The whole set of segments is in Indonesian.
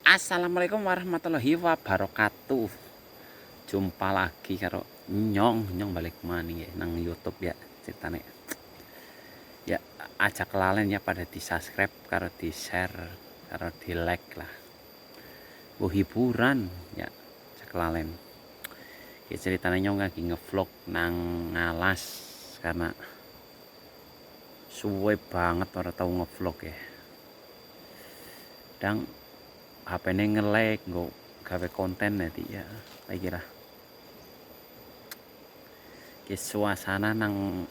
Assalamualaikum warahmatullahi wabarakatuh. Jumpa lagi karo nyong balik mana ya nang YouTube ya ceritane. Ya ajak lalen ya pada di subscribe karo di share karo di like lah. Bu hiburan ya ajak lalen. Ya ceritanya nyong lagi ngevlog nang Ngalas karena suwe banget ora tau ngevlog ya. Dan HP-ne nge-lag nggo gawe konten nanti ya saya kira ke suasana nang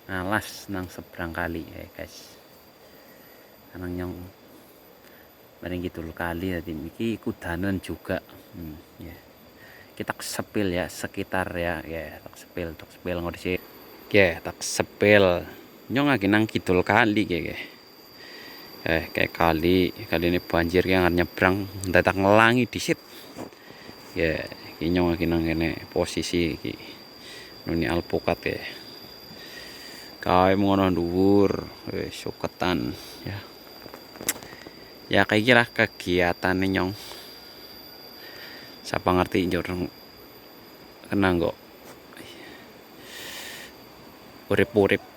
Ngalas nang seberang kali ya guys anang yang bareng gitu kali tadi iki kudanan juga ya kita sepil ya sekitar ya tak sepil ngodi sih ya tak sepil nyong lagi nang kidul kali kayak kali ini banjir yang nyebrang datang ngelangi disit ya ini nyong lagi nang kene posisi iki nuni alpukat ya kae ngono dhuwur wis suketan ya kayak kira kegiatan nyong siapa ngerti njur kena kok urip-urip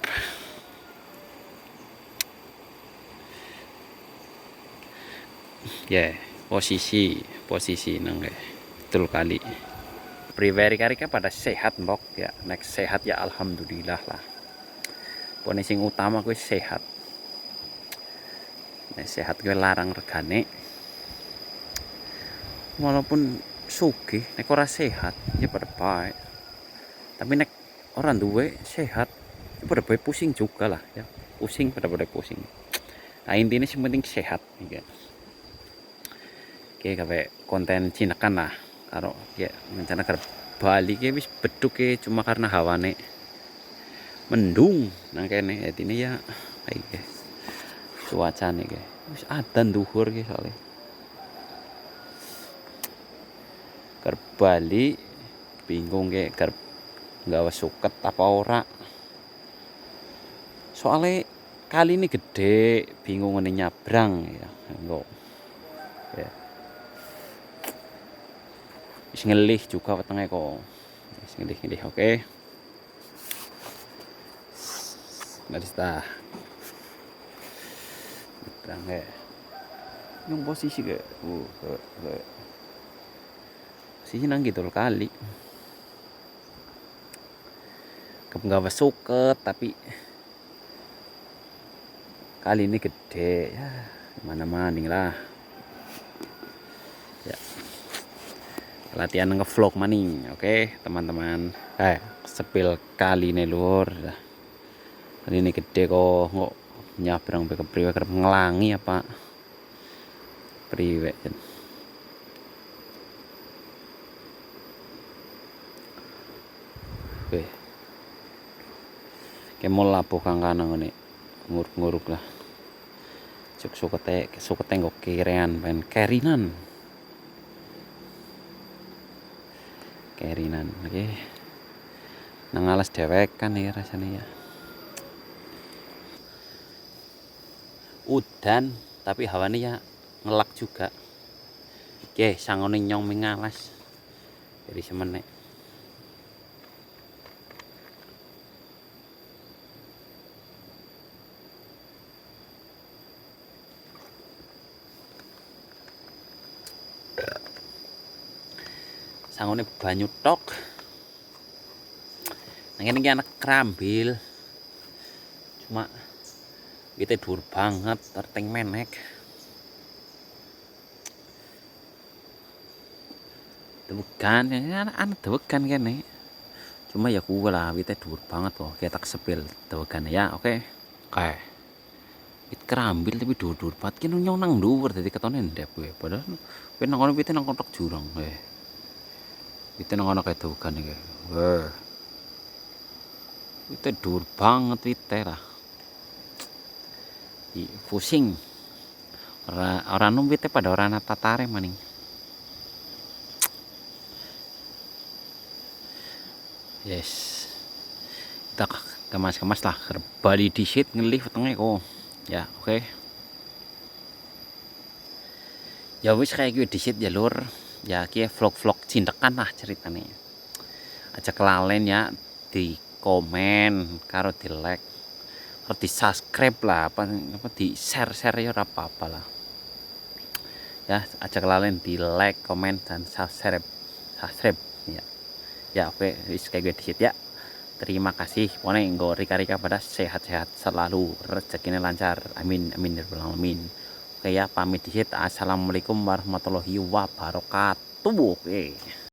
ya posisi nang betul kali pribadi karika pada sehat mbok ya next sehat ya alhamdulillah lah pone sing utama gue sehat nah, sehat gue larang regane walaupun sugih nek ora sehat ya pada baik tapi nek orang duwe sehat ya pada baik pusing juga lah ya pusing pada pusing nah intinya sih penting sehat ya. Oke kayak konten cinakan lah karo ya rencana ke Bali ke wis beduk ke cuma karena hawane mendung nang kene ini ya kayak cuacane ke wis adan duhur ke soalnya ke Bali bingung ke nggawa suket apa ora soalnya kali ini gede bingung ini nyabrang ya enggak ya wis ngelih juga wetenge kok wis ngelih oke barista nyebrang ya yang posisi ke posisi nang gitu kali nggawa suket tapi kali ini gede ya mana-maning lah ya latihan ngevlog maning oke teman-teman sepil kali ini lur kali ini gede kok nggak nyabrang ke priwe kerep ngelangi apa priwe oke kemol labuh kang kanang ngene nguruk-nguruk lah sukete nggo kirean pen kerinan oke nang Alas dewek kan ya rasanya ya udan tapi hawanya ya ngelak juga oke sangone nyong mengalas dari semenek sangone banyu tok nang ini anak kerambil cuma kita dur banget terteng menek dewegan ya anak dewegan kene cuma ya kuwe lah kita dur banget kok kita sepil dewegan ya oke kita kerambil tapi dur banget kene nyong nang dhuwur dadi ketone ndep kowe padahal kowe nang kono pite nang kotak jurang kita nang ana kae dewegan iki kita dur banget kita lah pusing orang numpite pada orang tatare maning yes kita kemas lah Bali disit ngelih wetenge kok ya oke Ya wis kayak gue disit ya lur. Ya ki vlog-vlog cindekan lah ceritanya. Aja kelalen ya di komen karo di like karo di subscribe lah apa di share ya ora apa-apa lah. Ya aja kelalen di like, komen dan subscribe ya. Ya oke wis kayak gue disit ya. Terima kasih. Pokoknya nggo rika-rika pada sehat-sehat selalu, rezekinya lancar. Amin amin ya rabbal alamin. Oke ya, pamit disit. Assalamualaikum warahmatullahi wabarakatuh. Oke.